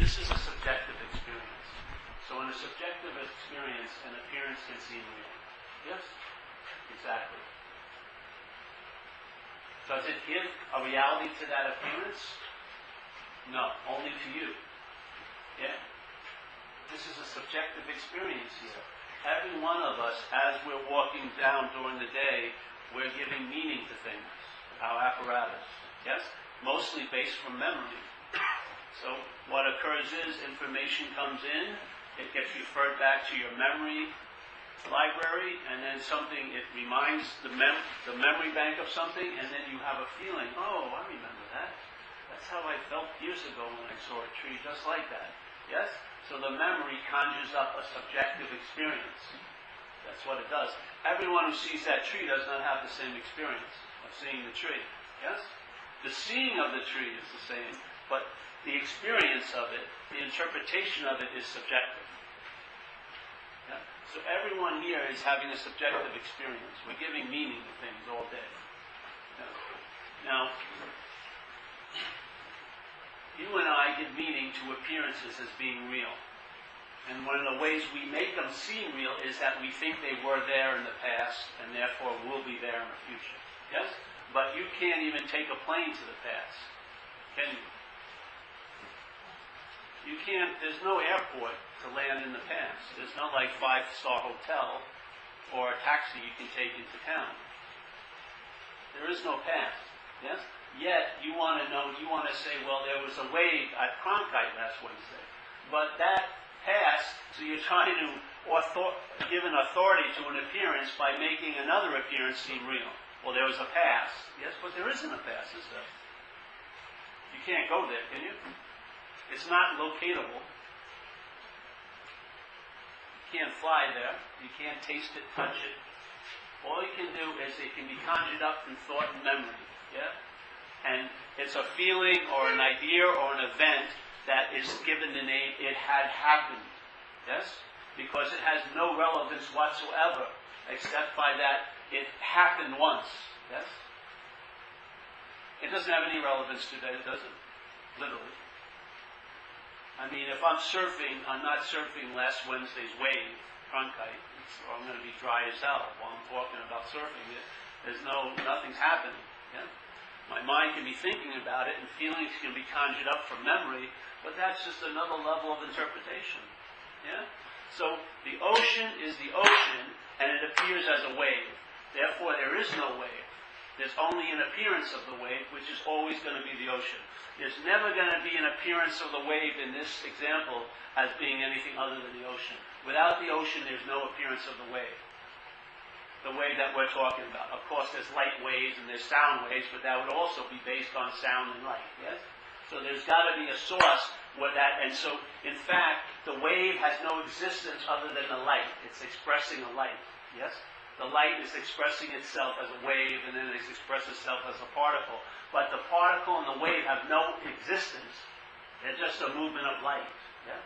This is a subjective experience. So in a subjective experience, an appearance can seem real. Yes? Exactly. Does it give a reality to that appearance? No, only to you. Yeah? This is a subjective experience here. Every one of us, as we're walking down during the day, we're giving meaning to things, our apparatus. Yes? Mostly based from memory. So what occurs is information comes in, it gets referred back to your memory library, and then it reminds the memory bank of something, and then you have a feeling, oh, I remember that. That's how I felt years ago when I saw a tree just like that. Yes? So the memory conjures up a subjective experience. That's what it does. Everyone who sees that tree does not have the same experience of seeing the tree. Yes? The seeing of the tree is the same, but the experience of it, the interpretation of it is subjective. Yeah? So everyone here is having a subjective experience. We're giving meaning to things all day. Yeah? Now, you and I give meaning to appearances as being real. And one of the ways we make them seem real is that we think they were there in the past and therefore will be there in the future. Yes? But you can't even take a plane to the past. Can you? You can't, there's no airport to land in the past. There's no like 5-star hotel or a taxi you can take into town. There is no past. Yes? Yet, you want to know, you want to say, well, there was a wave at Cronkite last Wednesday. But that passed, so you're trying to give an authority to an appearance by making another appearance seem real. Well, there was a past. Yes, but there isn't a past, is there? You can't go there, can you? It's not locatable. You can't fly there. You can't taste it, touch it. All you can do is it can be conjured up in thought and memory. Yeah? And it's a feeling or an idea or an event that is given the name it had happened. Yes? Because it has no relevance whatsoever except by that it happened once. Yes? It doesn't have any relevance today, does it? Literally. I mean, if I'm surfing, I'm not surfing last Wednesday's wave, Cronkite, or I'm going to be dry as hell while I'm talking about surfing. Nothing's happening. Yeah? My mind can be thinking about it and feelings can be conjured up from memory, but that's just another level of interpretation. Yeah? So the ocean is the ocean and it appears as a wave. Therefore there is no wave. There's only an appearance of the wave, which is always going to be the ocean. There's never going to be an appearance of the wave in this example as being anything other than the ocean. Without the ocean, there's no appearance of the wave. The wave that we're talking about. Of course, there's light waves and there's sound waves, but that would also be based on sound and light. Yes? So there's got to be a source where that, and so, in fact, the wave has no existence other than the light. It's expressing a light. Yes? The light is expressing itself as a wave, and then it expresses itself as a particle. But the particle and the wave have no existence. They're just a movement of light. Yeah?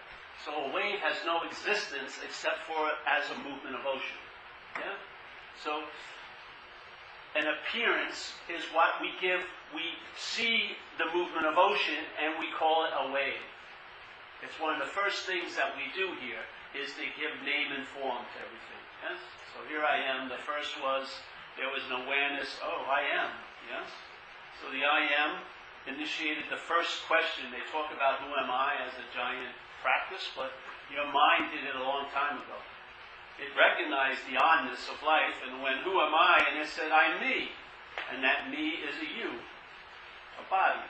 So a wave has no existence except for as a movement of ocean. Yeah? So an appearance is what we give. We see the movement of ocean, and we call it a wave. It's one of the first things that we do here is to give name and form to everything. Yes? So here I am. The first was, there was an awareness, oh, I am. Yes? So the I am initiated the first question. They talk about who am I as a giant practice, but your mind did it a long time ago. It recognized the oddness of life and went, who am I? And it said, I'm me. And that me is a you, a body.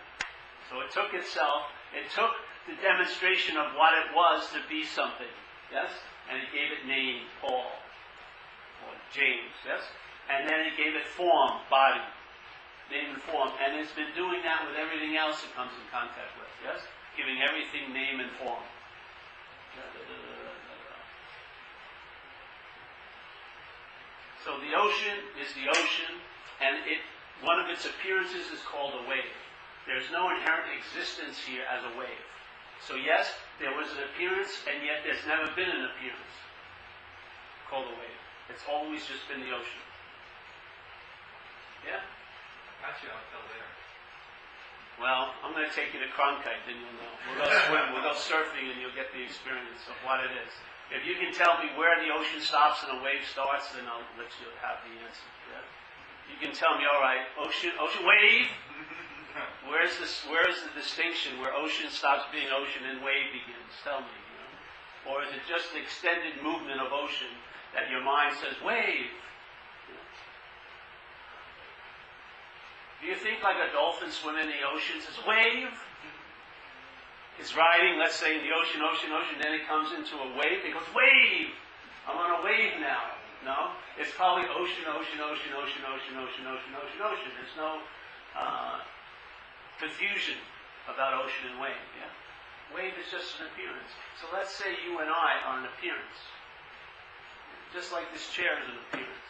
So it took itself, it took the demonstration of what it was to be something. Yes? And it gave it name, Paul. Or James, yes? And then it gave it form, body. Name and form. And it's been doing that with everything else it comes in contact with, yes? Giving everything name and form. So the ocean is the ocean, and one of its appearances is called a wave. There's no inherent existence here as a wave. So yes, there was an appearance, and yet there's never been an appearance called a wave. It's always just been the ocean. Yeah? Actually, I'll tell there. Well, I'm going to take you to Cronkite, then you'll know. We'll go swim. We'll go surfing and you'll get the experience of what it is. If you can tell me where the ocean stops and a wave starts, then I'll let you have the answer. Yeah? You can tell me, all right, ocean, wave. Where's the distinction where ocean stops being ocean and wave begins? Tell me. You know? Or is it just an extended movement of ocean that your mind says, wave? Do you think like a dolphin swimming in the ocean says, wave? It's riding, let's say, in the ocean, then it comes into a wave. It goes, wave! I'm on a wave now. No? It's probably ocean. There's no confusion about ocean and wave. Yeah? Wave is just an appearance. So let's say you and I are an appearance. Just like this chair is an appearance.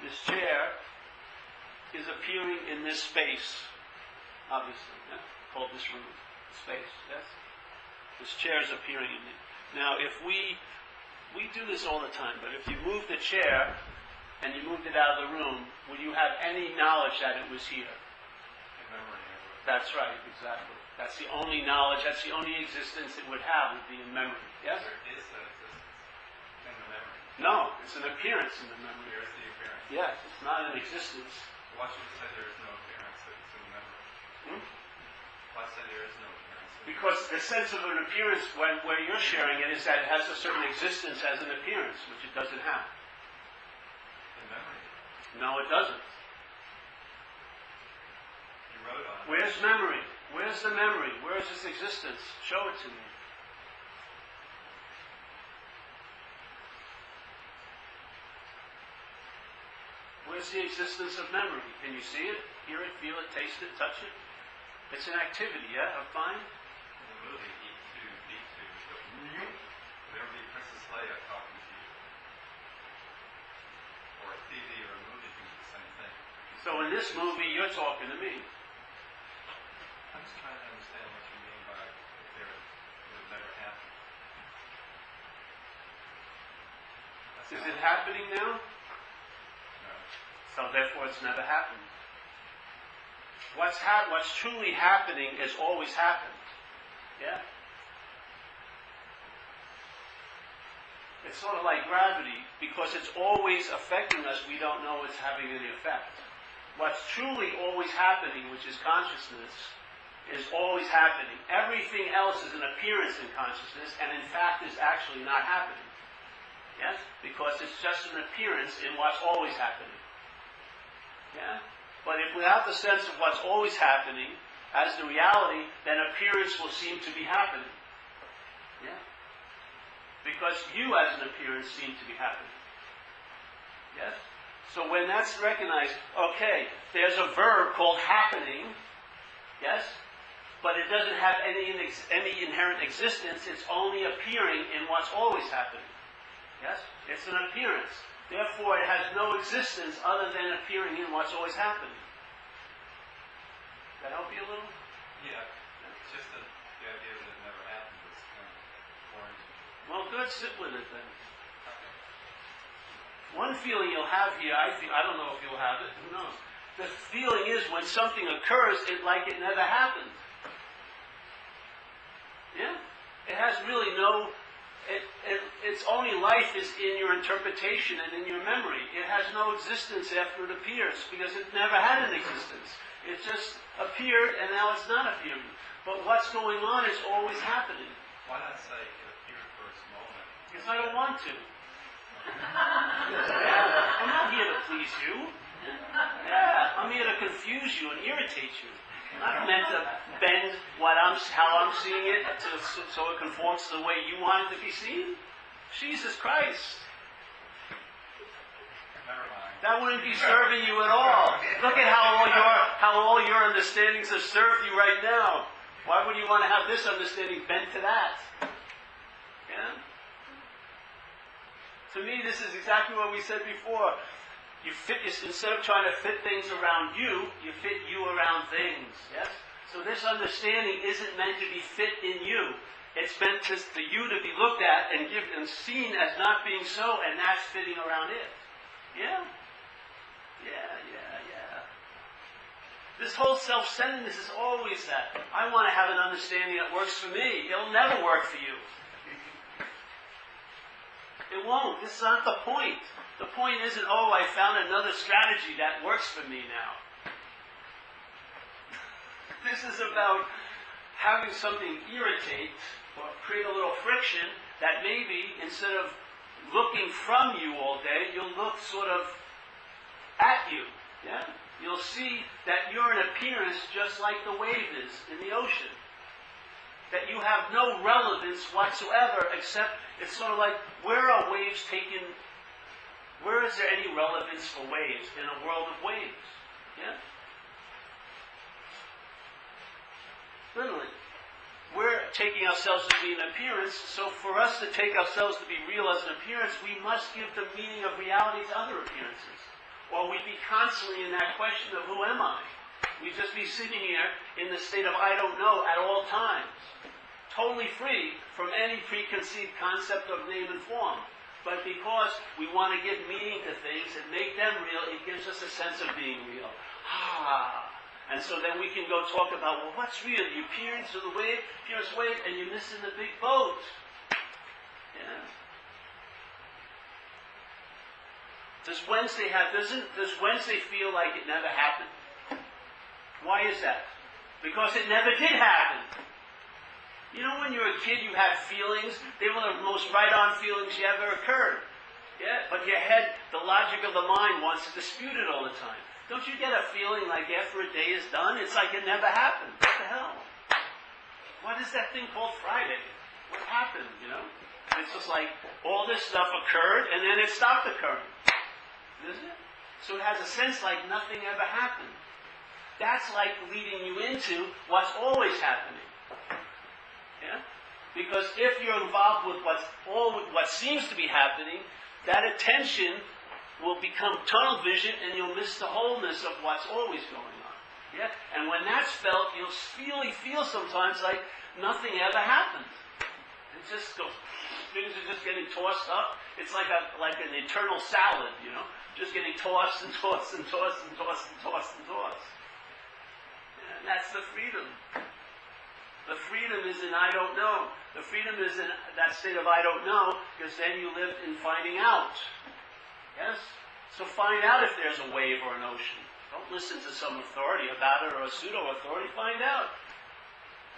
This chair is appearing in this space, obviously, yeah? Called this room. Space, yes? This chair is appearing in it. Now, if we do this all the time, but if you move the chair and you moved it out of the room, would you have any knowledge that it was here? Memory. That's right, exactly. That's the only knowledge, that's the only existence it would have, would be in memory. Yes? There is an existence in the memory. No, it's an appearance in the memory. There is the appearance. Yes, it's not an existence. Why should you say there is no appearance that it's in the memory? Why say there is no appearance? Because the sense of an appearance, where you're sharing it, is that it has a certain existence as an appearance, which it doesn't have. In memory? No, it doesn't. You wrote on it. Where's memory? Where's the memory? Where's its existence? Show it to me. Where's the existence of memory? Can you see it, hear it, feel it, taste it, touch it? It's an activity, yeah, of mind. In the movie, there would be Princess Leia talking to you. Or a TV or a movie can do the same thing. So in this movie, you're talking to me. I'm just trying to understand what you mean by it would never happen. Is it happening now? No. So therefore it's never happened. What's truly happening is always happened. Yeah? It's sort of like gravity. Because it's always affecting us, we don't know it's having any effect. What's truly always happening, which is consciousness, is always happening. Everything else is an appearance in consciousness, and in fact is actually not happening. Yes? Because it's just an appearance in what's always happening. Yeah? But if without the sense of what's always happening as the reality, then appearance will seem to be happening. Yeah? Because you as an appearance seem to be happening. Yes? So when that's recognized, okay, there's a verb called happening, yes? But it doesn't have any inherent existence, it's only appearing in what's always happening. Yes? It's an appearance. Therefore, it has no existence other than appearing in what's always happening. That help you a little? Yeah. It's just that the idea that it never happened is kind of foreign to me. Well, good. Sit with it then. Okay. One feeling you'll have here, I don't know if you'll have it. Who knows? The feeling is when something occurs, it's like it never happened. Yeah? It has really no... Its only life is in your interpretation and in your memory. It has no existence after it appears because it never had an existence. It just appeared and now it's not appearing. But what's going on is always happening. Why not say it appeared for a moment? Because I don't want to. Yeah, I'm not here to please you. Yeah, I'm here to confuse you and irritate you. I'm not meant to bend how I'm seeing it so it conforms to the way you want it to be seen. Jesus Christ. Never mind. That wouldn't be serving you at all. Look at how all your understandings have served you right now. Why would you want to have this understanding bent to that? Yeah? To me, this is exactly what we said before. Instead of trying to fit things around you, you fit you around things. Yes? So this understanding isn't meant to be fit in you. It's meant for you to be looked at and seen as not being so, and that's fitting around it. Yeah? Yeah. This whole self-centeredness is always that. I want to have an understanding that works for me. It'll never work for you. It won't. This is not the point. The point isn't, oh, I found another strategy that works for me now. This is about having something irritate or create a little friction that maybe instead of looking from you all day, you'll look sort of at you. Yeah? You'll see that you're an appearance just like the wave is in the ocean. That you have no relevance whatsoever except it's sort of like, where are waves taken? Where is there any relevance for waves in a world of waves? Yeah? Literally. We're taking ourselves to be an appearance, so for us to take ourselves to be real as an appearance, we must give the meaning of reality to other appearances. Or we'd be constantly in that question of who am I? We'd just be sitting here in the state of I don't know at all times. Totally free from any preconceived concept of name and form. But because we want to give meaning to things and make them real, it gives us a sense of being real. And so then we can go talk about, well, what's real? The appearance of the wave, and you're missing the big boat. Yeah. Does Wednesday feel like it never happened? Why is that? Because it never did happen. You know, when you were a kid, you had feelings. They were the most right-on feelings you ever occurred. Yeah? But your head, the logic of the mind, wants to dispute it all the time. Don't you get a feeling like after a day is done, it's like it never happened? What the hell? What is that thing called Friday? What happened, you know? It's just like all this stuff occurred and then it stopped occurring. Isn't it? So it has a sense like nothing ever happened. That's like leading you into what's always happening. Yeah? Because if you're involved with what seems to be happening, that attention will become tunnel vision and you'll miss the wholeness of what's always going on. Yeah? And when that's felt, you'll really feel sometimes like nothing ever happened. It just goes, things are just getting tossed up. It's like an eternal salad, you know, just getting tossed and tossed and tossed and tossed and tossed and tossed. And that's the freedom. The freedom is in I don't know. The freedom is in that state of I don't know, because then you live in finding out. Yes? So find out if there's a wave or an ocean. Don't listen to some authority about it or a pseudo-authority. Find out.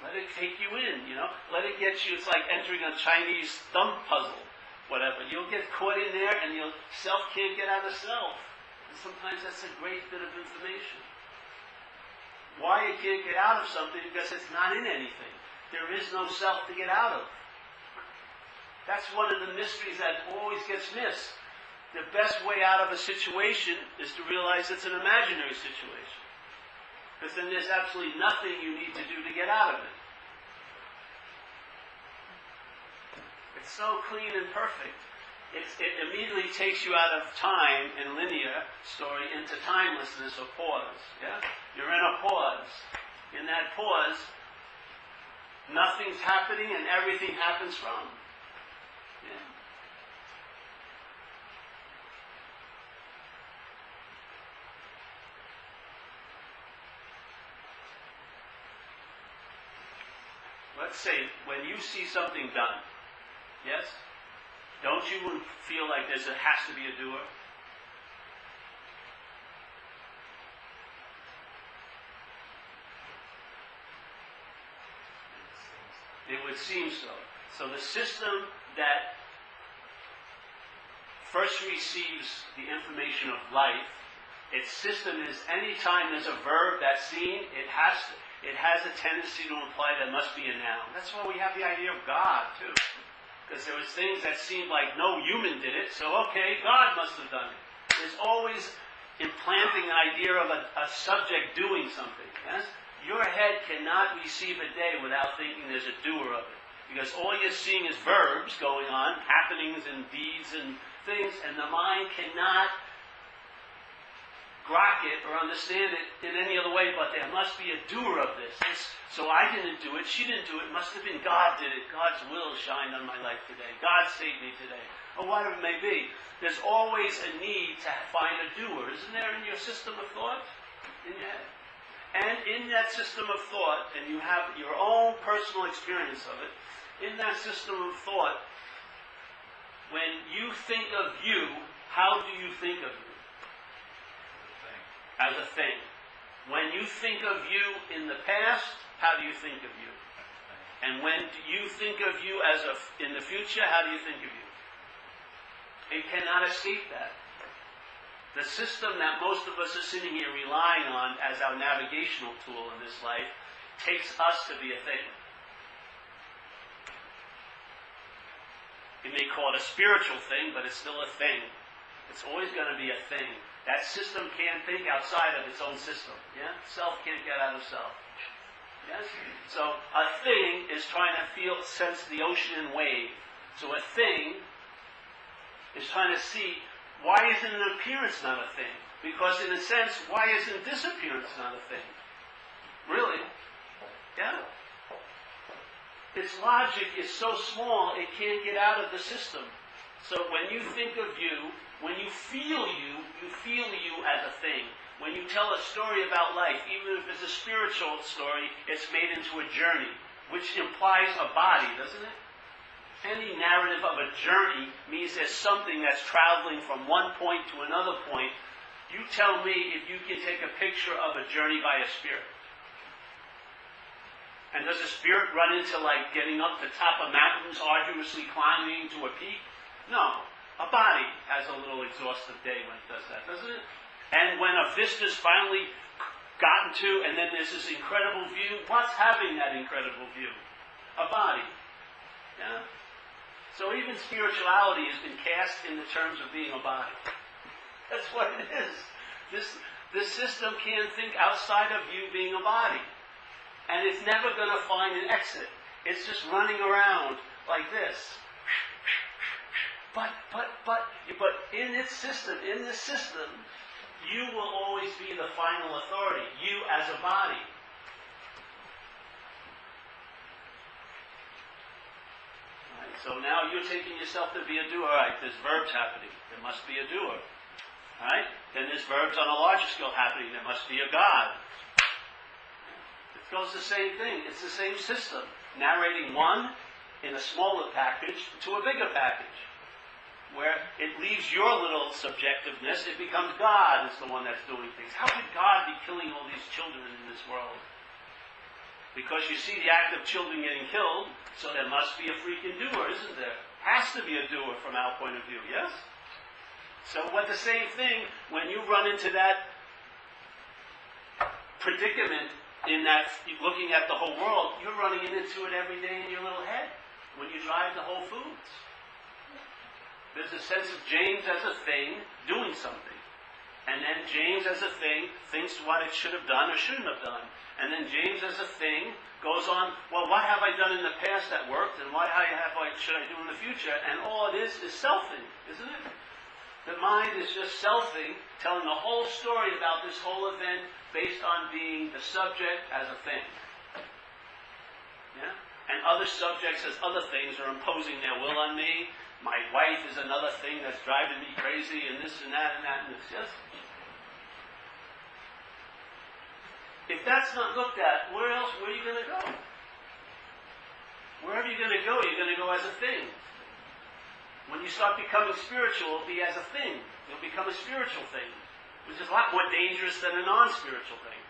Let it take you in, you know. Let it get you. It's like entering a Chinese thumb puzzle, whatever. You'll get caught in there and self can't get out of self. And sometimes that's a great bit of information. Why you can't get out of something? Because it's not in anything. There is no self to get out of. That's one of the mysteries that always gets missed. The best way out of a situation is to realize it's an imaginary situation. Because then there's absolutely nothing you need to do to get out of it. It's so clean and perfect. It immediately takes you out of time and linear story into timelessness or pause. Yeah? You're in a pause. In that pause, nothing's happening and everything happens from. Yeah? Let's say when you see something done, yes? Don't you feel like has to be a doer? It would seem so. So the system that first receives the information of life, its system is any time there's a verb that's seen, it has a tendency to imply there must be a noun. That's why we have the idea of God, too. Because there was things that seemed like no human did it, so okay, God must have done it. There's always implanting an idea of a subject doing something. Yes? Your head cannot receive a day without thinking there's a doer of it. Because all you're seeing is verbs going on, happenings and deeds and things, and the mind cannot grok it or understand it in any other way, but there must be a doer of this. So I didn't do it, she didn't do it, must have been God did it. God's will shined on my life today. God saved me today. Or whatever it may be. There's always a need to find a doer, isn't there, in your system of thought? In your head. And in that system of thought, and you have your own personal experience of it, in that system of thought, when you think of you, how do you think of you? As a thing. When you think of you in the past, how do you think of you? And when you think of you in the future, how do you think of you? You cannot escape that. The system that most of us are sitting here relying on as our navigational tool in this life takes us to be a thing. You may call it a spiritual thing, but it's still a thing. It's always going to be a thing. That system can't think outside of its own system. Yeah? Self can't get out of self. Yes? So a thing is trying to sense the ocean and wave. So a thing is trying to see, why isn't an appearance not a thing? Because in a sense, why isn't disappearance not a thing? Really? Yeah. Its logic is so small, it can't get out of the system. So when you think of you, when you feel you as a thing. When you tell a story about life, even if it's a spiritual story, it's made into a journey, which implies a body, doesn't it? Any narrative of a journey means there's something that's traveling from one point to another point. You tell me if you can take a picture of a journey by a spirit. And does a spirit run into like getting up the top of mountains, arduously climbing to a peak? No. A body has a little exhaustive day when it does that, doesn't it? And when a vista's finally gotten to, and then there's this incredible view, what's having that incredible view? A body. Yeah? So even spirituality has been cast in the terms of being a body. That's what it is. This system can't think outside of you being a body. And it's never going to find an exit. It's just running around like this. But in this system, you will always be the final authority. You as a body. Right, so now you're taking yourself to be a doer. All right, there's verbs happening. There must be a doer. All right? Then there's verbs on a larger scale happening. There must be a God. It goes the same thing. It's the same system. Narrating one in a smaller package to a bigger package. Where it leaves your little subjectiveness, it becomes God is the one that's doing things. How could God be killing all these children in this world? Because you see the act of children getting killed, so there must be a freaking doer, isn't there? Has to be a doer from our point of view, yes? So what the same thing, when you run into that predicament in that looking at the whole world, you're running into it every day in your little head when you drive to Whole Foods. There's a sense of James as a thing doing something. And then James as a thing thinks what it should have done or shouldn't have done. And then James as a thing goes on, well, what have I done in the past that worked and what should I do in the future? And all it is selfing, isn't it? The mind is just selfing, telling the whole story about this whole event based on being the subject as a thing. Yeah? And other subjects as other things are imposing their will on me. My wife is another thing that's driving me crazy, and this and that and that and this. Yes? If that's not looked at, where are you going to go? Wherever you're going to go, you're going to go as a thing. When you start becoming spiritual, it'll be as a thing. You'll become a spiritual thing, which is a lot more dangerous than a non-spiritual thing.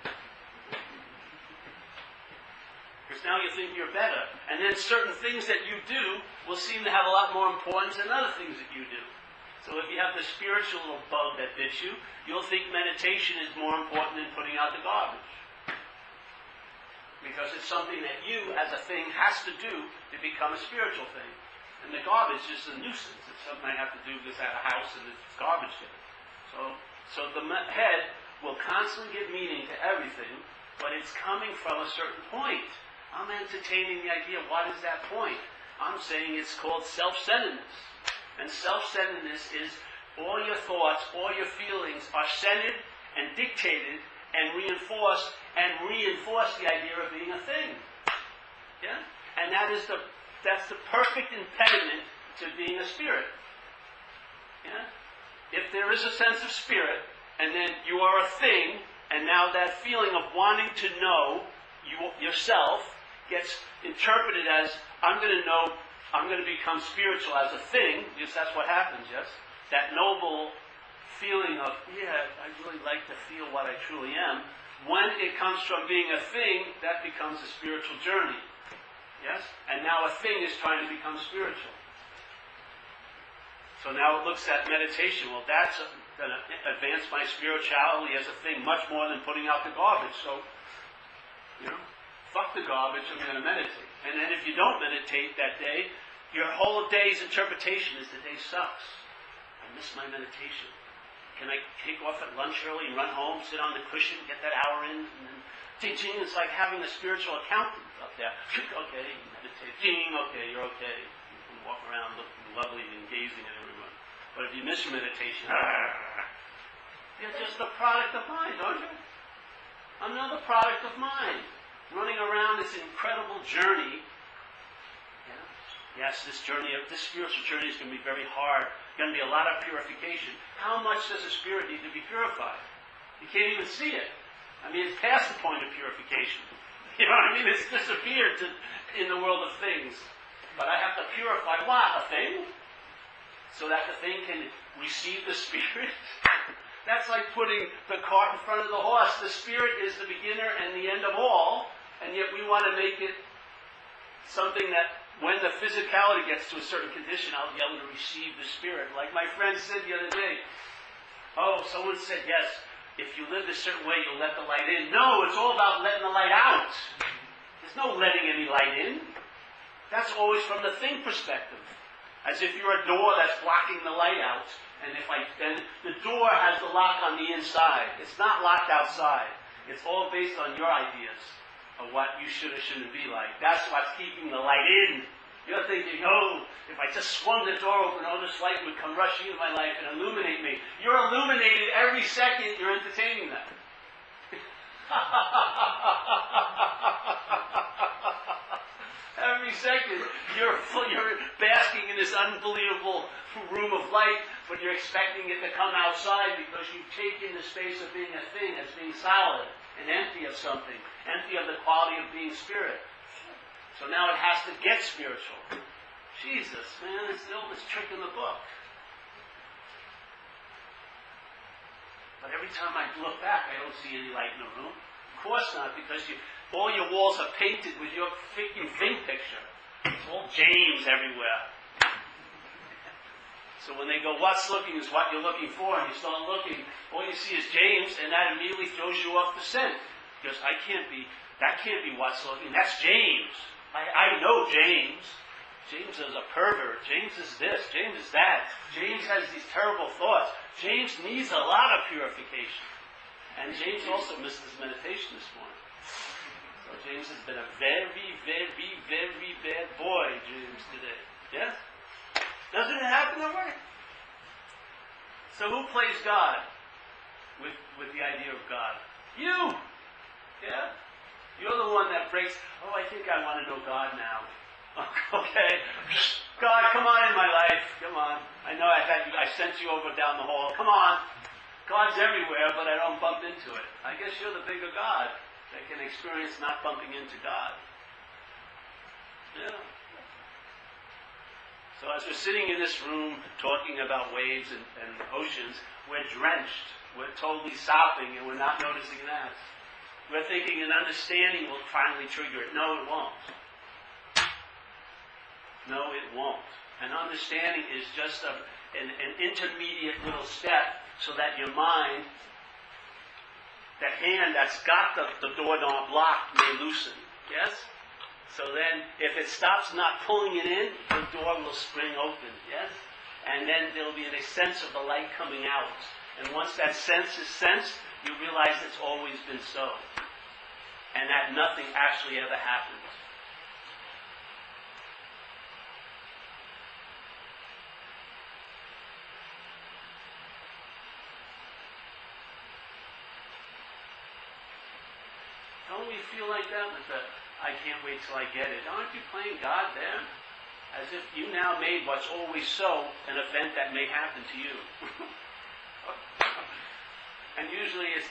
Because now you think you're better. And then certain things that you do will seem to have a lot more importance than other things that you do. So if you have the spiritual bug that bits you, you'll think meditation is more important than putting out the garbage. Because it's something that you, as a thing, has to do to become a spiritual thing. And the garbage is a nuisance. It's something I have to do this at a house and it's garbage there. So the head will constantly give meaning to everything, but it's coming from a certain point. I'm entertaining the idea, what is that point? I'm saying it's called self-centeredness. And self-centeredness is all your thoughts, all your feelings are centered and dictated and reinforce the idea of being a thing. Yeah? And that's the perfect impediment to being a spirit. Yeah? If there is a sense of spirit, and then you are a thing, And now that feeling of wanting to know yourself gets interpreted as, I'm going to know, I'm going to become spiritual as a thing, because that's what happens, yes? That noble feeling of, yeah, I really like to feel what I truly am. When it comes from being a thing, that becomes a spiritual journey. Yes? And now a thing is trying to become spiritual. So now it looks at meditation. Well, that's going to advance my spirituality as a thing much more than putting out the garbage. So, fuck the garbage, I'm going to meditate. And then if you don't meditate that day, your whole day's interpretation is the day sucks. I miss my meditation. Can I take off at lunch early and run home, sit on the cushion, get that hour in, and then teaching? It's like having a spiritual accountant up there. Okay, meditate. Okay, you're okay. You can walk around looking lovely and gazing at everyone. But if you miss your meditation, you're just a product of mind, aren't you? Another product of mind. Running around this incredible journey. Yes, this spiritual journey is going to be very hard. Going to be a lot of purification. How much does a spirit need to be purified? You can't even see it. I mean, it's past the point of purification. You know what I mean? It's disappeared in the world of things. But I have to purify what? A thing? So that the thing can receive the spirit? That's like putting the cart in front of the horse. The spirit is the beginner and the end of all, and yet we want to make it something that when the physicality gets to a certain condition, I'll be able to receive the spirit. Like my friend said the other day, someone said, yes, if you live a certain way, you'll let the light in. No, it's all about letting the light out. There's no letting any light in. That's always from the thing perspective. As if you're a door that's blocking the light out. And then the door has the lock on the inside. It's not locked outside. It's all based on your ideas of what you should or shouldn't be like. That's what's keeping the light in. You're thinking, if I just swung the door open, this light would come rushing into my life and illuminate me. You're illuminated every second you're entertaining that. Every second you're basking in this unbelievable room of light, but you're expecting it to come outside because you've taken the space of being a thing as being solid and empty of something, empty of the quality of being spirit. So now it has to get spiritual. Jesus, man, it's the oldest trick in the book. But every time I look back, I don't see any light in the room. Of course not, because all your walls are painted with your freaking thing picture. It's all James everywhere. So when they go, what's looking is what you're looking for, and you start looking, all you see is James, and that immediately throws you off the scent. Because that can't be what's looking. That's James. I know James. James is a pervert. James is this. James is that. James has these terrible thoughts. James needs a lot of purification. And James also missed his meditation this morning. So James has been a very, very, very bad boy, James, today. Yes? Doesn't it happen that way? So who plays God with the idea of God? You! Yeah? You're the one that breaks, I think I want to know God now. Okay? God, come on in my life. Come on. I know I sent you over down the hall. Come on. God's everywhere, but I don't bump into it. I guess you're the bigger God that can experience not bumping into God. Yeah. So as we're sitting in this room talking about waves and oceans, we're drenched. We're totally sopping, and we're not noticing that. We're thinking an understanding will finally trigger it. No, it won't. No, it won't. An understanding is just an intermediate little step so that your mind, that hand that's got the doorknob locked, may loosen. Yes? So then, if it stops not pulling it in, the door will spring open. Yes? And then there'll be a sense of the light coming out. And once that sense is sensed, you realize it's always been so. And that nothing actually ever happens. Don't we feel like that with the, I can't wait till I get it? Aren't you playing God there? As if you now made what's always so an event that may happen to you. And usually it's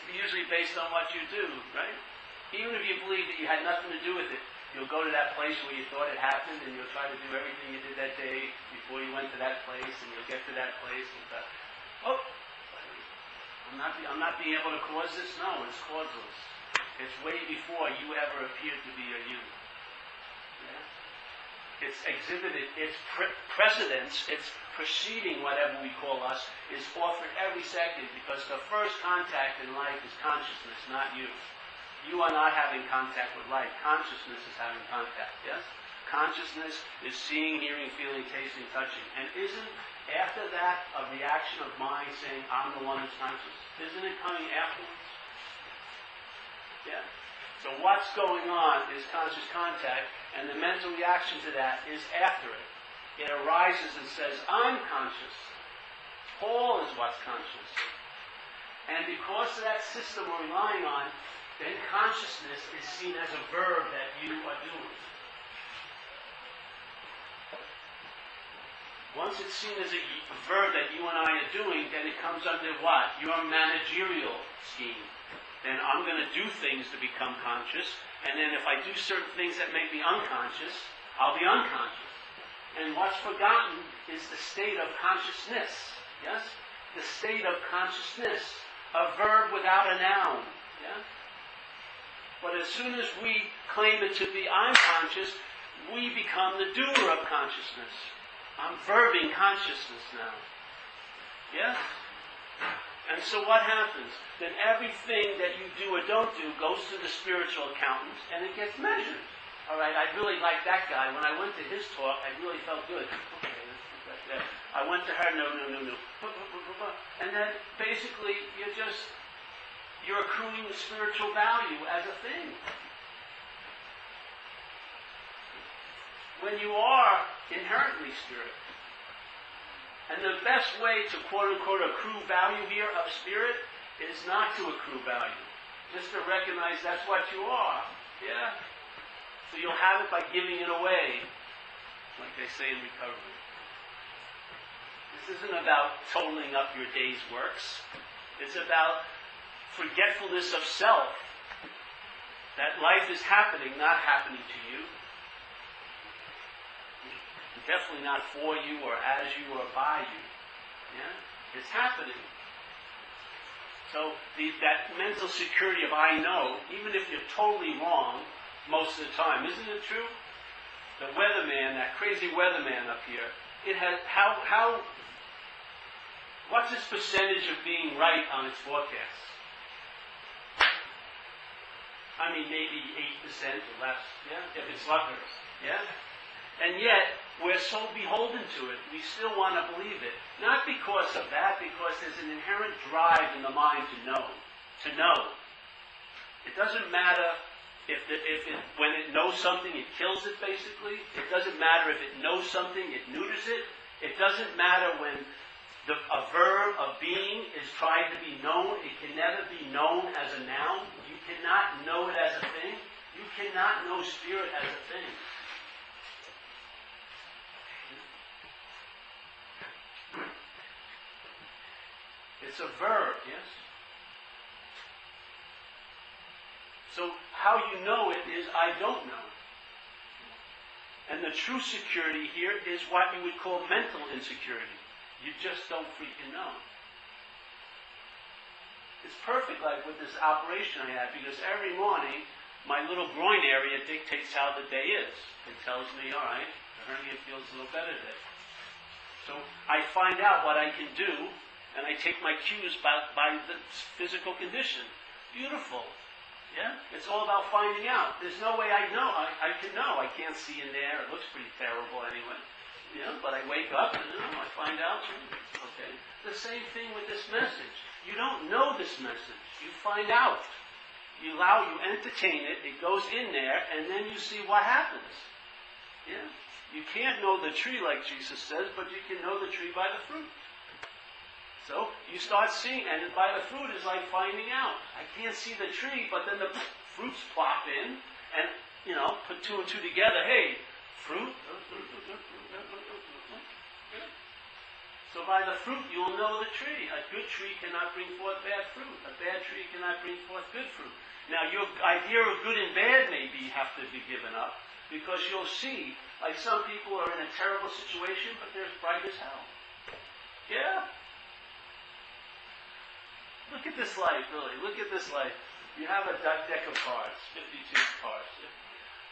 based on what you do, right? Even if you believe that you had nothing to do with it, you'll go to that place where you thought it happened, and you'll try to do everything you did that day before you went to that place, and you'll get to that place and thought, oh, I'm not being able to cause this. No, it's causeless. It's way before you ever appeared to be a you. Yeah? It's exhibited, its precedence, its preceding whatever we call us, is offered every second, because the first contact in life is consciousness, not you. You are not having contact with life. Consciousness is having contact, yes? Consciousness is seeing, hearing, feeling, tasting, touching. And isn't after that a reaction of mind saying, I'm the one who's conscious? Isn't it coming afterwards? Yeah. So what's going on is conscious contact, and the mental reaction to that is after it. It arises and says, I'm conscious. Paul is what's conscious. And because of that system we're relying on, then consciousness is seen as a verb that you are doing. Once it's seen as a verb that you and I are doing, then it comes under what? Your managerial scheme. Then I'm going to do things to become conscious, and then if I do certain things that make me unconscious, I'll be unconscious. And what's forgotten is the state of consciousness. Yes? The state of consciousness. A verb without a noun. Yeah? But as soon as we claim it to be I'm conscious, we become the doer of consciousness. I'm verbing consciousness now. Yes? And so what happens? Then everything that you do or don't do goes to the spiritual accountant, and it gets measured. All right, I really like that guy. When I went to his talk, I really felt good. Okay, let's put that there. I went to her, no. And then basically you're accruing the spiritual value as a thing. When you are inherently spirit. And the best way to quote-unquote accrue value here of spirit is not to accrue value. Just to recognize that's what you are. Yeah? So you'll have it by giving it away, like they say in recovery. This isn't about totaling up your day's works. It's about forgetfulness of self. That life is happening, not happening to you. Definitely not for you or as you or by you. Yeah? It's happening. So that mental security of I know, even if you're totally wrong most of the time, isn't it true? The weatherman, that crazy weatherman up here, it has what's its percentage of being right on its forecasts? I mean, maybe 8% or less, yeah? If it's lucky, yeah? And yet, we're so beholden to it, we still want to believe it. Not because of that, because there's an inherent drive in the mind to know. To know. It doesn't matter when it knows something, it kills it, basically. It doesn't matter if it knows something, it neuters it. It doesn't matter when a verb of being is trying to be known. It can never be known as a noun. You cannot know it as a thing. You cannot know spirit as a thing. It's a verb, yes? So how you know it is I don't know. And the true security here is what you would call mental insecurity. You just don't freaking know. It's perfect like with this operation I had, because every morning my little groin area dictates how the day is. It tells me, all right, the hernia feels a little better today. So I find out what I can do, and I take my cues by the physical condition. Beautiful. Yeah? It's all about finding out. There's no way I know. I can know. I can't see in there. It looks pretty terrible anyway. Yeah? But I wake up and I find out. Okay. The same thing with this message. You don't know this message. You find out. You entertain it. It goes in there, and then you see what happens. Yeah? You can't know the tree like Jesus says, but you can know the tree by the fruit. So you start seeing, and by the fruit is like finding out. I can't see the tree, but then the fruits plop in, and put two and two together. Hey, fruit. So So by the fruit you will know the tree. A good tree cannot bring forth bad fruit. A bad tree cannot bring forth good fruit. Now your idea of good and bad maybe have to be given up, because you'll see, like some people are in a terrible situation, but they're as bright as hell. Yeah? Look at this life, really. Look at this life. You have a deck of cards, 52 cards.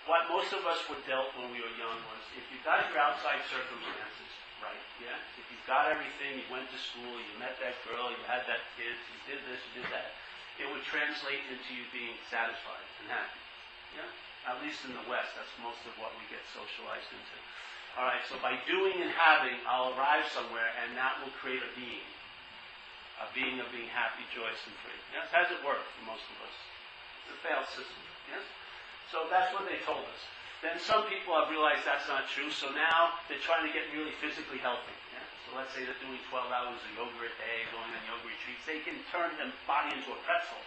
What most of us were dealt when we were young was, if you got your outside circumstances right, yeah? If you got everything, you went to school, you met that girl, you had that kid, you did this, you did that, it would translate into you being satisfied and happy. Yeah? At least in the West, that's most of what we get socialized into. All right, so by doing and having, I'll arrive somewhere, and that will create a being of being happy, joyous, and free. Yes? How does it work for most of us? It's a failed system. Yes? So that's what they told us. Then some people have realized that's not true, so now they're trying to get really physically healthy. Yeah? So let's say they're doing 12 hours of yoga a day, going on yoga retreats. They can turn their body into a pretzel.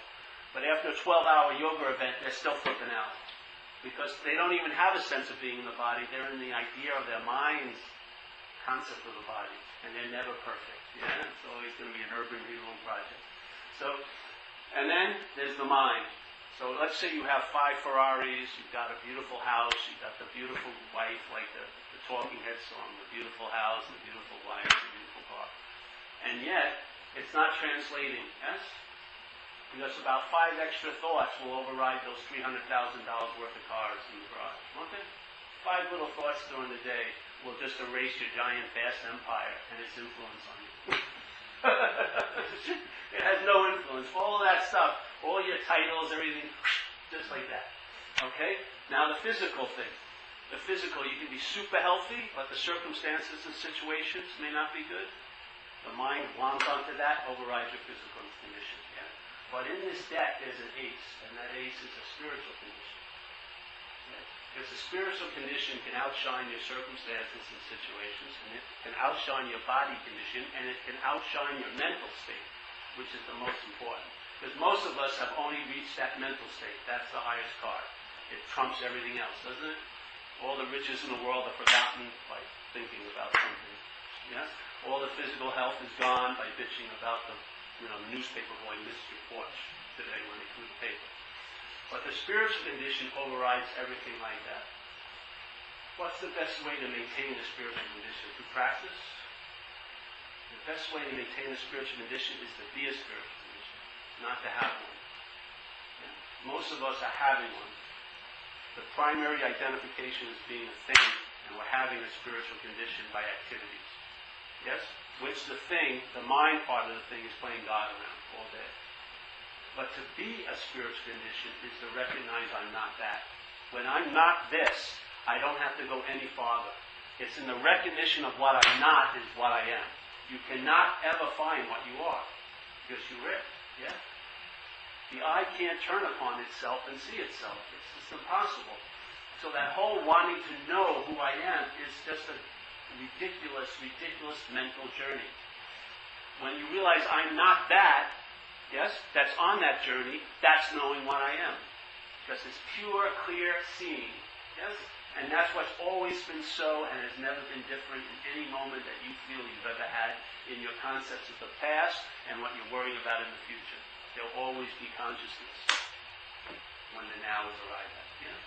But after a 12-hour yoga event, they're still flipping out. Because they don't even have a sense of being in the body. They're in the idea of their mind's concept of the body. And they're never perfect. Yeah? It's always going to be an urban renewal project. So, and then there's the mind. So let's say you have 5 Ferraris, you've got a beautiful house, you've got the beautiful wife, like the Talking Heads song, the beautiful house, the beautiful wife, the beautiful car. And yet, it's not translating, yes? Because about 5 extra thoughts will override those $300,000 worth of cars in the garage, won't they? 5 little thoughts during the day will just erase your giant, vast empire and its influence on you. It has no influence. All of that stuff, all your titles, everything, just like that. Okay? Now the physical thing. The physical, you can be super healthy, but the circumstances and situations may not be good. The mind glommed onto that, overrides your physical condition. Yeah? But in this deck, there's an ace, and that ace is a spiritual condition. Yeah? Because the spiritual condition can outshine your circumstances and situations, and it can outshine your body condition, and it can outshine your mental state, which is the most important. Because most of us have only reached that mental state. That's the highest card. It trumps everything else, doesn't it? All the riches in the world are forgotten by thinking about something. Yes? All the physical health is gone by bitching about the newspaper boy missed your porch today when he threw the paper. But the spiritual condition overrides everything like that. What's the best way to maintain the spiritual condition? Through practice? The best way to maintain a spiritual condition is to be a spiritual condition, not to have one. Yeah? Most of us are having one. The primary identification is being a thing, and we're having a spiritual condition by activities. Yes? Which the thing, the mind part of the thing, is playing God around all day. But to be a spiritual condition is to recognize I'm not that. When I'm not this, I don't have to go any farther. It's in the recognition of what I'm not is what I am. You cannot ever find what you are, because you're it. Yeah? The eye can't turn upon itself and see itself. It's just impossible. So that whole wanting to know who I am is just a ridiculous, ridiculous mental journey. When you realize I'm not that, yes, that's on that journey, that's knowing what I am. Because it's pure, clear seeing. Yes? And that's what's always been so and has never been different in any moment that you feel you've ever had in your concepts of the past and what you're worrying about in the future. There'll always be consciousness when the now is arrived at. Yeah?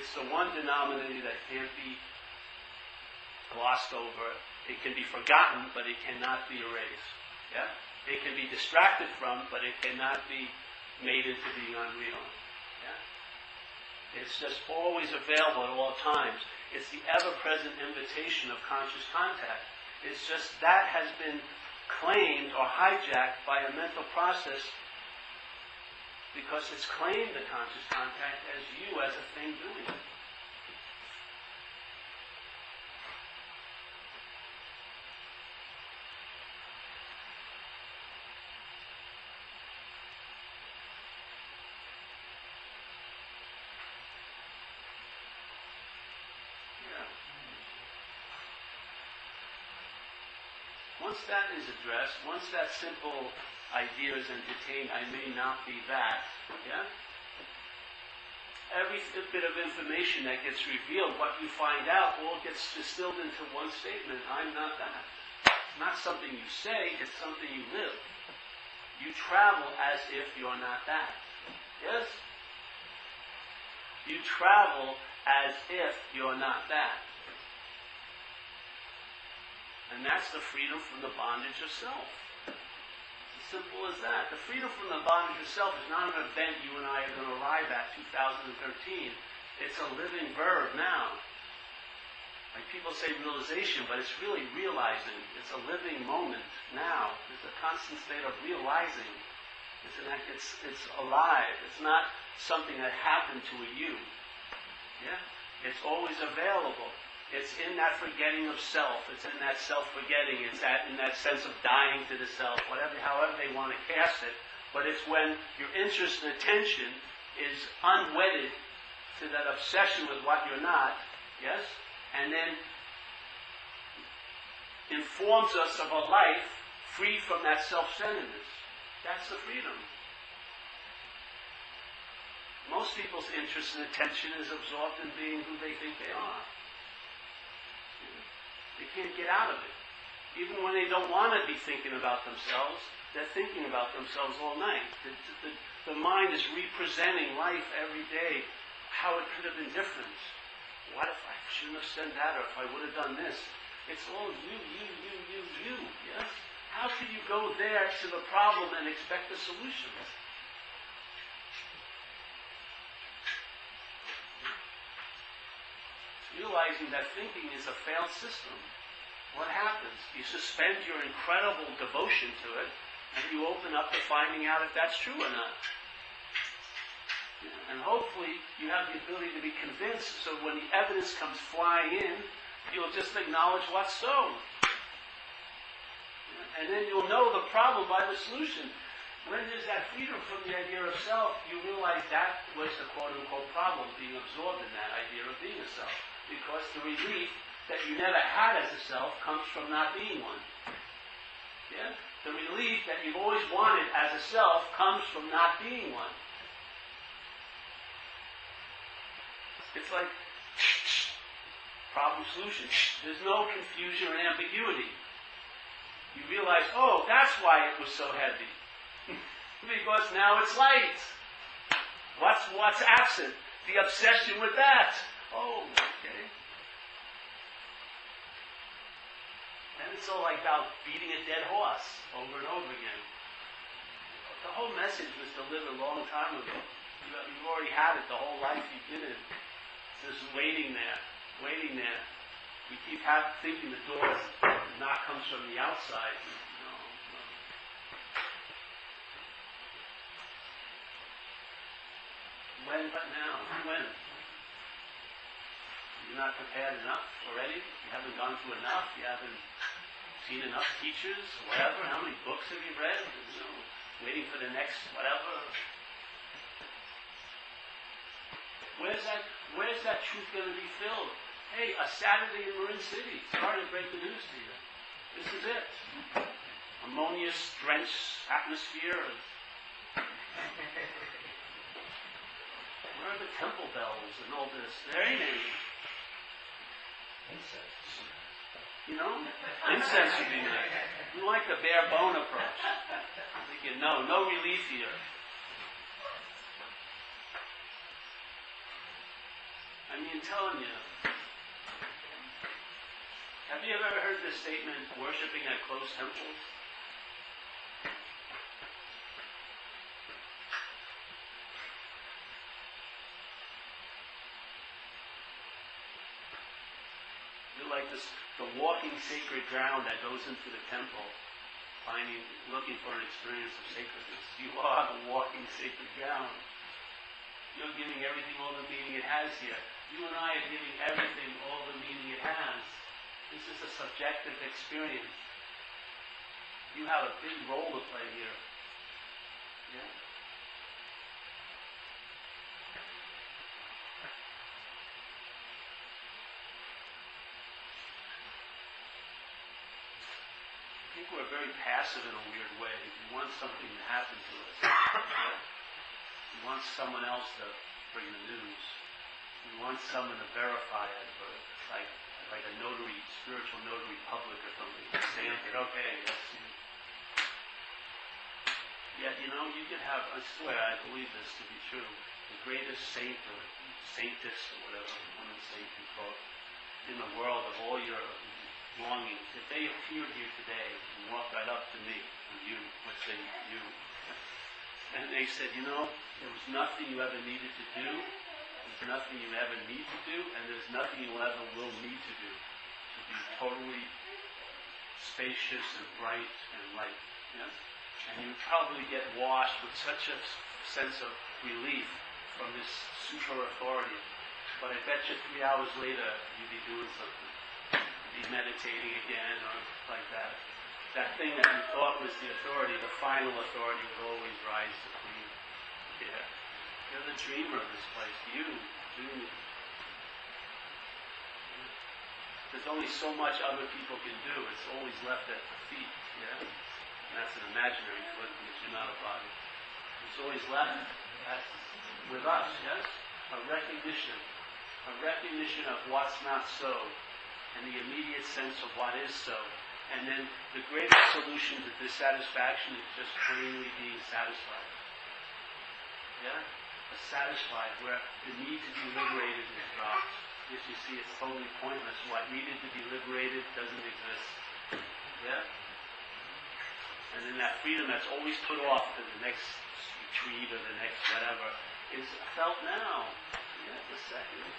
It's the one denominator that can't be glossed over. It can be forgotten, but it cannot be erased. Yeah? It can be distracted from, but it cannot be made into being unreal. Yeah? It's just always available at all times. It's the ever-present invitation of conscious contact. It's just that has been claimed or hijacked by a mental process because it's claimed the conscious contact as you as a thing doing it. Once that is addressed, once that simple idea is entertained, I may not be that, yeah? every bit of information that gets revealed, what you find out, all gets distilled into one statement: I'm not that. It's not something you say, it's something you live. You travel as if you're not that. Yes? You travel as if you're not that. And that's the freedom from the bondage of self. It's as simple as that. The freedom from the bondage of self is not an event you and I are going to arrive at 2013. It's a living verb now. Like people say realization, but it's really realizing. It's a living moment now. It's a constant state of realizing. It's alive. It's not something that happened to a you. Yeah? It's always available. It's in that forgetting of self. It's in that self-forgetting. It's in that sense of dying to the self, however they want to cast it. But it's when your interest and attention is unwedded to that obsession with what you're not, yes? And then informs us of a life free from that self-centeredness. That's the freedom. Most people's interest and attention is absorbed in being who they think they are. They can't get out of it. Even when they don't want to be thinking about themselves, they're thinking about themselves all night. The mind is representing life every day, how it could have been different. What if I shouldn't have said that, or if I would have done this? It's all you, yes? How can you go there to the problem and expect a solution? Realizing that thinking is a failed system. What happens? You suspend your incredible devotion to it, and you open up to finding out if that's true or not. And hopefully you have the ability to be convinced, so when the evidence comes flying in, you'll just acknowledge what's so. And then you'll know the problem by the solution. When there's that freedom from the idea of self, you realize that was the quote-unquote problem, being absorbed in that idea of being a self. Because the relief that you never had as a self comes from not being one. Yeah? The relief that you've always wanted as a self comes from not being one. It's like problem solution. There's no confusion or ambiguity. You realize, oh, that's why it was so heavy. Because now it's light. What's absent? The obsession with that. Oh, okay. And it's all like about beating a dead horse over and over again. The whole message was delivered a long time ago. You've already had it the whole life you've been in. It's just waiting there. We keep thinking the door's knock comes from the outside. No. When but now? When? You're not prepared enough already? You haven't gone through enough? You haven't seen enough teachers? Whatever? How many books have you read? Waiting for the next whatever? Where's that truth going to be filled? Hey, a Saturday in Marin City. Sorry to break the news to you. This is it. Ammonious, drenched atmosphere. Where are the temple bells and all this? There ain't any. Incense. Incense would be nice. We like the bare bone approach. Thinking, no relief here. I mean, telling you. Have you ever heard this statement, worshipping at closed temples? Like this, the walking sacred ground that goes into the temple, looking for an experience of sacredness. You are the walking sacred ground. You're giving everything all the meaning it has here. You and I are giving everything all the meaning it has. This is a subjective experience. You have a big role to play here. Yeah? I think we're very passive in a weird way. We want something to happen to us. We want someone else to bring the news. We want someone to verify it, but like a notary, spiritual notary public or something. Stamp it, okay, yes. Yet, you could have, I swear, I believe this to be true, the greatest saint or saintess or whatever, woman saint you call it, in the world of all your longings, if they appeared here today and walked right up to me, and you, let's say you, and they said, there was nothing you ever needed to do, there's nothing you ever need to do, and there's nothing you ever will need to do to be totally spacious and bright and light. Yes? And you would probably get washed with such a sense of relief from this super authority. But I bet you 3 hours later, you'd be doing something. You'd be meditating again or like that. That thing that you thought was the authority, the final authority, would always rise supreme. Yeah. You're the dreamer of this place. You. There's only so much other people can do. It's always left at the feet. Yeah? And that's an imaginary foot because you're not a body. It's always left with us, yes? A recognition of what's not so, and the immediate sense of what is so. And then the greatest solution to dissatisfaction is just plainly being satisfied. Yeah? Satisfied, where the need to be liberated is dropped. As you see, it's totally pointless. What needed to be liberated doesn't exist. Yeah? And then that freedom that's always put off to the next retreat or the next whatever is felt now. Yeah, the second.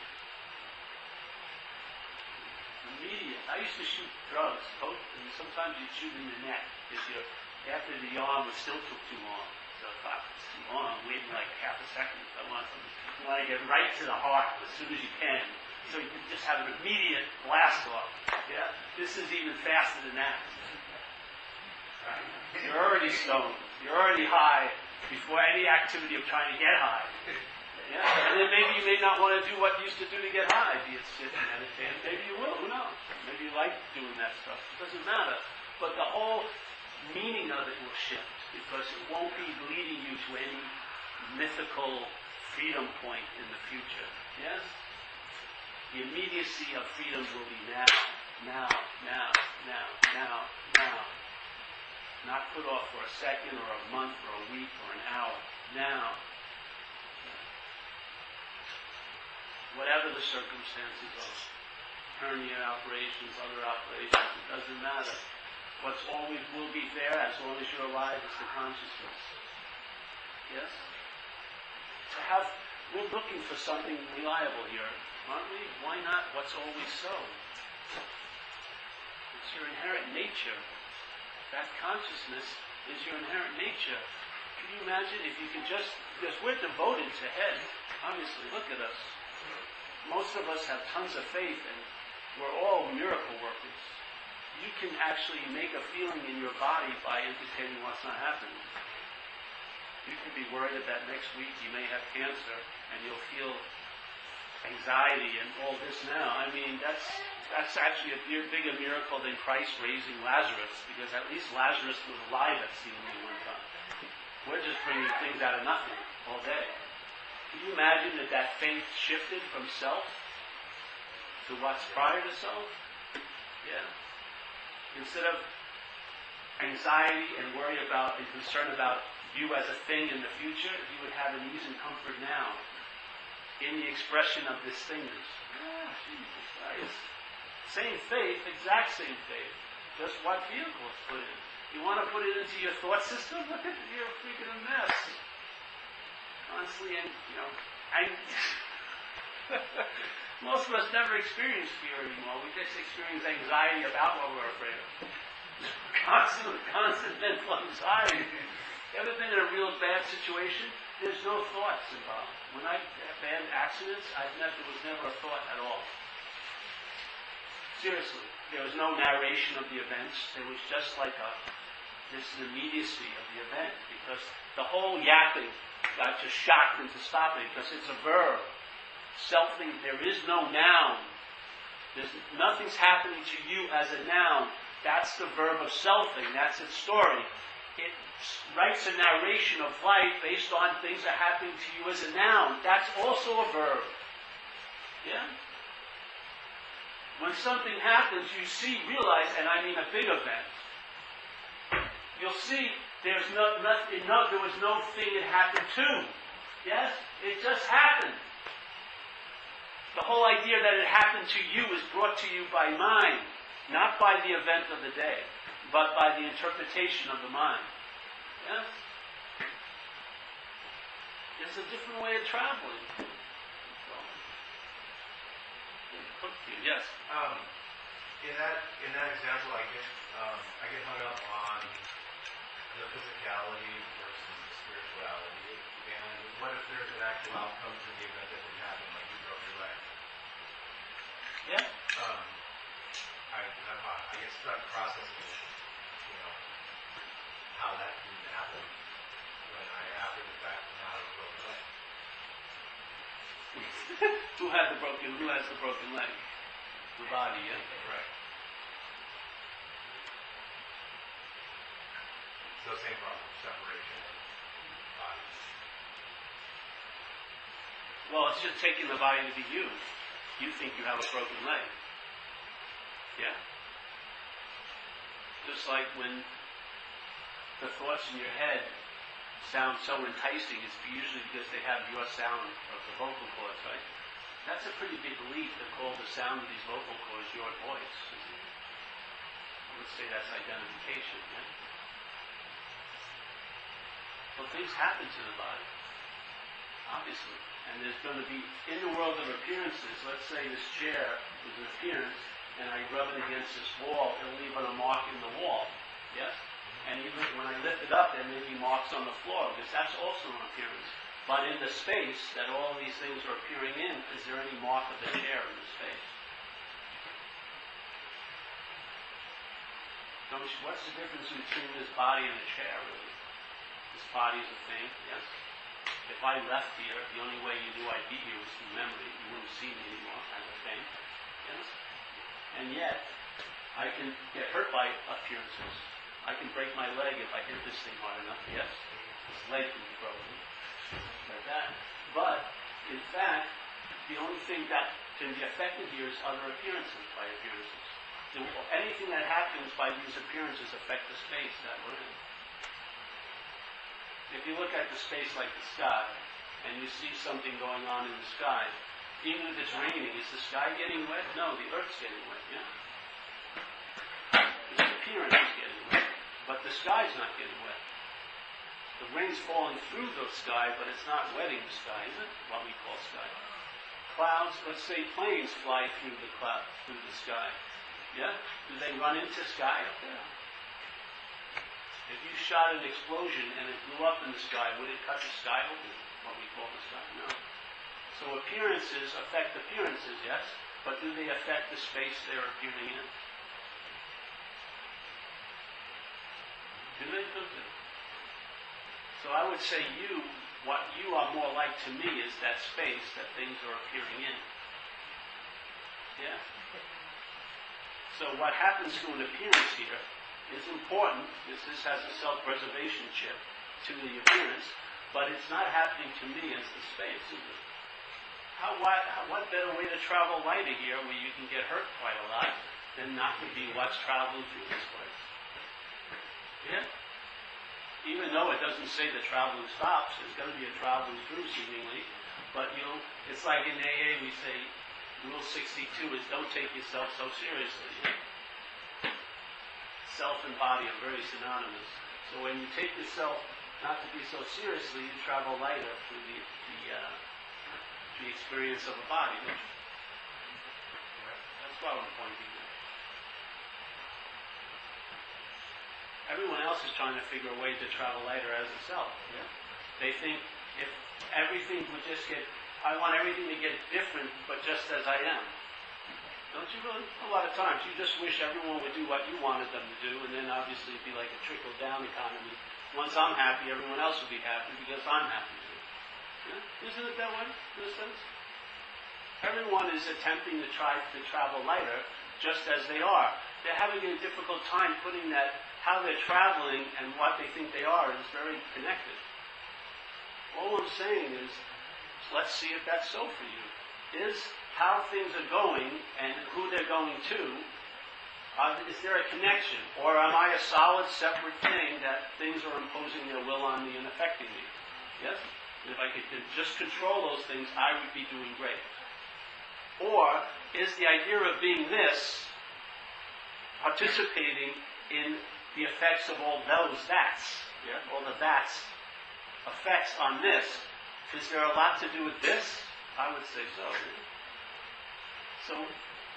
Immediate. I used to shoot drugs, and sometimes you'd shoot in the neck because after the arm was still took too long. So I thought, it's too long, I'm waiting like half a second. I want to get right to the heart as soon as you can. So you can just have an immediate blast off. Yeah? This is even faster than that. Right? You're already stoned. You're already high before any activity of trying to get high. Yeah? And then maybe you may not want to do what you used to do to get high, be it sit and meditate. Maybe you will, who knows? Maybe you like doing that stuff. It doesn't matter. But the whole meaning of it will shift because it won't be leading you to any mythical freedom point in the future. Yes? The immediacy of freedom will be now. Not put off for a second or a month or a week or an hour. Now. Whatever the circumstances of hernia operations, other operations, it doesn't matter. What's always will be there as long as you're alive is the consciousness. Yes? We're looking for something reliable here, aren't we? Why not what's always so? It's your inherent nature. That consciousness is your inherent nature. Can you imagine if you could because we're devoted to head. Obviously, look at us. Most of us have tons of faith and we're all miracle workers. You can actually make a feeling in your body by entertaining what's not happening. You can be worried that next week you may have cancer and you'll feel anxiety and all this now. I mean, that's actually a bigger miracle than Christ raising Lazarus, because at least Lazarus was alive at seemingly one time. We're just bringing things out of nothing all day. Can you imagine that faith shifted from self to what's prior to self? Yeah. Instead of anxiety and worry about and concern about you as a thing in the future, you would have an ease and comfort now in the expression of this thingness. Jesus Christ. Same faith, exact same faith. Just what vehicle it's put in. You want to put it into your thought system? Look at you're freaking a mess. Constantly, most of us never experience fear anymore. We just experience anxiety about what we're afraid of. Constant mental anxiety. You ever been in a real bad situation? There's no thoughts involved. When I had bad accidents, there was never a thought at all. Seriously. There was no narration of the events. It was just like this immediacy of the event, because the whole yapping got just shocked into stopping, because it's a verb. Selfing, there is no noun. Nothing's happening to you as a noun. That's the verb of selfing. That's its story. it writes a narration of life based on things that are happening to you as a noun. That's also a verb. Yeah? When something happens, you realize, and I mean a big event, you'll see there was no thing it happened to. Yes? It just happened. The whole idea that it happened to you is brought to you by mind, not by the event of the day, but by the interpretation of the mind. Yes? It's a different way of traveling. Yes? In that example, I get hung up on the physicality versus the spirituality. And what if there's an actual outcome to the event that didn't happen, like you broke your leg? Yeah. I get stuck processing, how that didn't happen when after the fact, now I broke the leg. Who has the broken leg? The body, yeah? Right. So same problem, separation of bodies. Well, it's just taking the body to be you. You think you have a broken leg. Yeah? Just like when the thoughts in your head sound so enticing, it's usually because they have your sound of the vocal cords, right? That's a pretty big leap to call the sound of these vocal cords your voice, isn't it? Let's say that's identification, yeah? Well, things happen to the body, obviously. And there's going to be, in the world of appearances, let's say this chair is an appearance, and I rub it against this wall, it'll leave a mark in the wall, yes? And even when I lift it up, there may be marks on the floor, because that's also an appearance. But in the space that all these things are appearing in, is there any mark of the chair in the space? What's the difference between this body and the chair, really? This body is a thing, yes? If I left here, the only way you knew I'd be here was through memory. You wouldn't see me anymore, as a thing, yes? And yet, I can get hurt by appearances. I can break my leg if I hit this thing hard enough, yes? This leg can be broken, like that. But, in fact, the only thing that can be affected here is other appearances, by appearances. Anything that happens by these appearances affect the space that we're in. If you look at the space like the sky, and you see something going on in the sky, even if it's raining, is the sky getting wet? No, the earth's getting wet, yeah? This appearance is getting wet, but the sky's not getting wet. The rain's falling through the sky, but it's not wetting the sky, is it? What we call sky. Clouds, let's say planes fly through the sky. Yeah? Do they run into sky up there? If you shot an explosion and it blew up in the sky, would it cut the sky open? What we call the sky? No. So appearances affect appearances, yes? But do they affect the space they're appearing in? Do they? So I would say what you are more like to me is that space that things are appearing in. Yeah? So what happens to an appearance here is important, because this has a self-preservation chip to the appearance, but it's not happening to me as the space, is it? What better way to travel lighter here where you can get hurt quite a lot than not to be what's traveling through this place? Yeah? Even though it doesn't say the traveling stops, there's going to be a traveling through seemingly, but it's like in AA we say, Rule 62 is don't take yourself so seriously. Self and body are very synonymous. So when you take yourself not to be so seriously, you travel lighter through the experience of a body. That's what I'm pointing at. Everyone else is trying to figure a way to travel lighter as a self. Yeah? They think if everything would just I want everything to get different, but just as I am. Don't you really? A lot of times, you just wish everyone would do what you wanted them to do, and then obviously it'd be like a trickle-down economy. Once I'm happy, everyone else will be happy because I'm happy too. Yeah? Isn't it that way, in a sense? Everyone is attempting to try to travel lighter, just as they are. They're having a difficult time putting that, how they're traveling and what they think they are is very connected. All I'm saying is, let's see if that's so for you. Is how things are going and who they're going to, is there a connection? Or am I a solid, separate thing that things are imposing their will on me and affecting me? Yes? And if I could just control those things, I would be doing great. Or is the idea of being this participating in the effects of all those that's, all the that's effects on this? Is there a lot to do with this? I would say so. So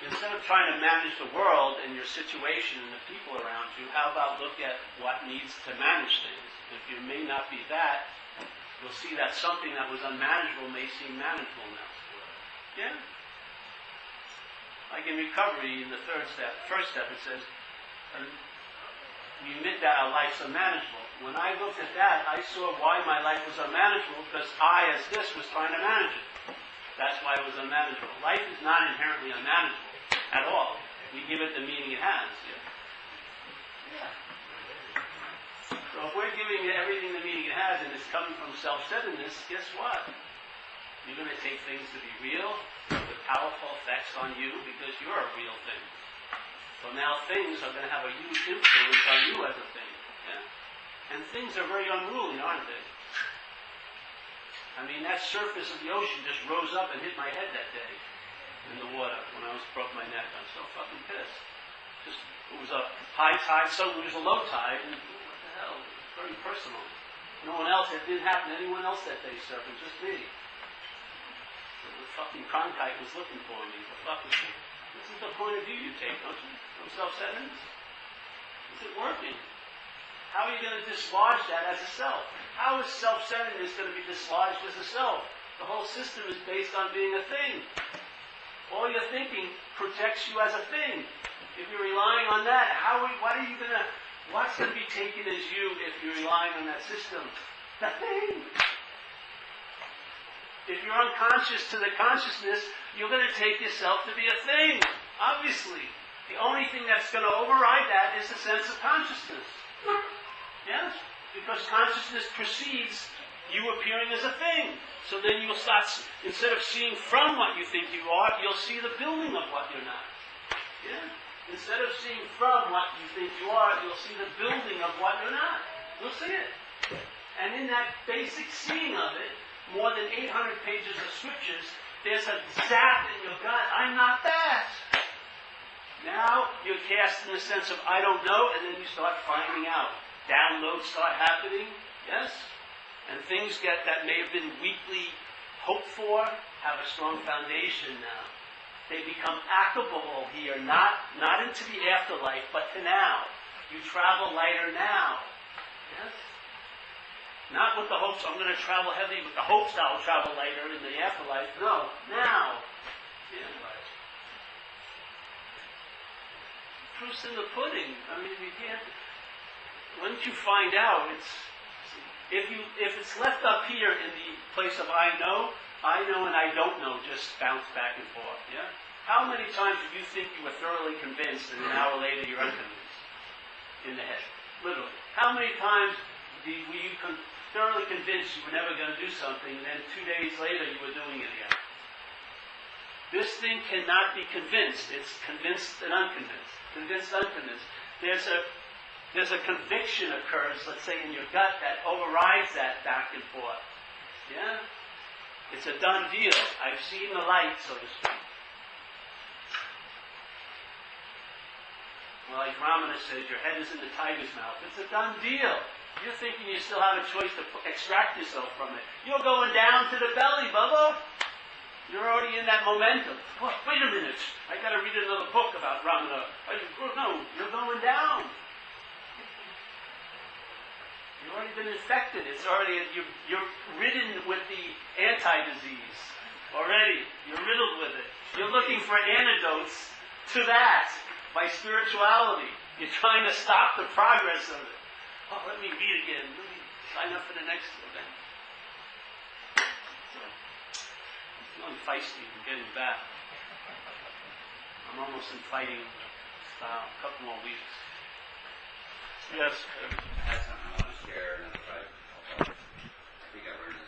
instead of trying to manage the world and your situation and the people around you, how about look at what needs to manage things? If you may not be that, you'll see that something that was unmanageable may seem manageable now. Yeah? Like in recovery, in the first step it says, we admit that our life's unmanageable. When I looked at that, I saw why my life was unmanageable, because I, as this, was trying to manage it. That's why it was unmanageable. Life is not inherently unmanageable at all. We give it the meaning it has. Yeah. So if we're giving it everything the meaning it has, and it's coming from self-centeredness, guess what? You're going to take things to be real, with powerful effects on you, because you're a real thing. So now things are going to have a huge influence on you as a thing. Yeah? And things are very unruly, aren't they? I mean, that surface of the ocean just rose up and hit my head that day in the water when I broke my neck. I'm so fucking pissed. It was a high tide, suddenly it was a low tide, and what the hell? It was very personal. No one else, it didn't happen to anyone else that day surfing, just me. The fucking Cronkite was looking for me. The fuck was me? This is the point of view you take, don't you? From self-centeredness? Is it working? How are you going to dislodge that as a self? How is self-centeredness going to be dislodged as a self? The whole system is based on being a thing. All your thinking projects you as a thing. If you're relying on that, what's going to be taken as you if you're relying on that system? The thing. If you're unconscious to the consciousness, you're going to take yourself to be a thing. Obviously. The only thing that's going to override that is the sense of consciousness. Yes? Because consciousness precedes you appearing as a thing. So then you'll start, instead of seeing from what you think you are, you'll see the building of what you're not. Yeah? Instead of seeing from what you think you are, you'll see the building of what you're not. You'll see it. And in that basic seeing of it, more than 800 pages of scriptures, there's a zap in your gut. I'm not that. Now you're cast in the sense of I don't know, and then you start finding out. Downloads start happening, yes? And things that may have been weakly hoped for have a strong foundation now. They become applicable here, not into the afterlife, but to now. You travel lighter now. Yes? Not with the hopes I'm going to travel heavy, with the hopes that I'll travel lighter in the afterlife. No, now. Yeah. Proof's in the pudding. I mean, you can't. Once you find out, if it's left up here in the place of I know and I don't know, just bounce back and forth. Yeah. How many times did you think you were thoroughly convinced, and an hour later you're unconvinced in the head? Literally. How many times were you thoroughly convinced you were never going to do something, and then 2 days later you were doing it again? This thing cannot be convinced. It's convinced and unconvinced. Convinced, unconvinced. There's a conviction occurs, let's say in your gut, that overrides that back and forth. Yeah? It's a done deal. I've seen the light, so to speak. Well, like Ramana says, your head is in the tiger's mouth. It's a done deal. You're thinking you still have a choice to extract yourself from it. You're going down to the belly, Bubba. You're already in that momentum. Oh, wait a minute. I got to read another book about Ramana. No, you're going down. You've already been infected. It's already you're ridden with the anti-disease already. You're riddled with it. You're looking for antidotes to that by spirituality. You're trying to stop the progress of it. Oh, let me read again. Let me sign up for the next event. So, it's feeling feisty and getting back. I'm almost in fighting style. A couple more weeks. Yes. I had something I want to share, and I think I learned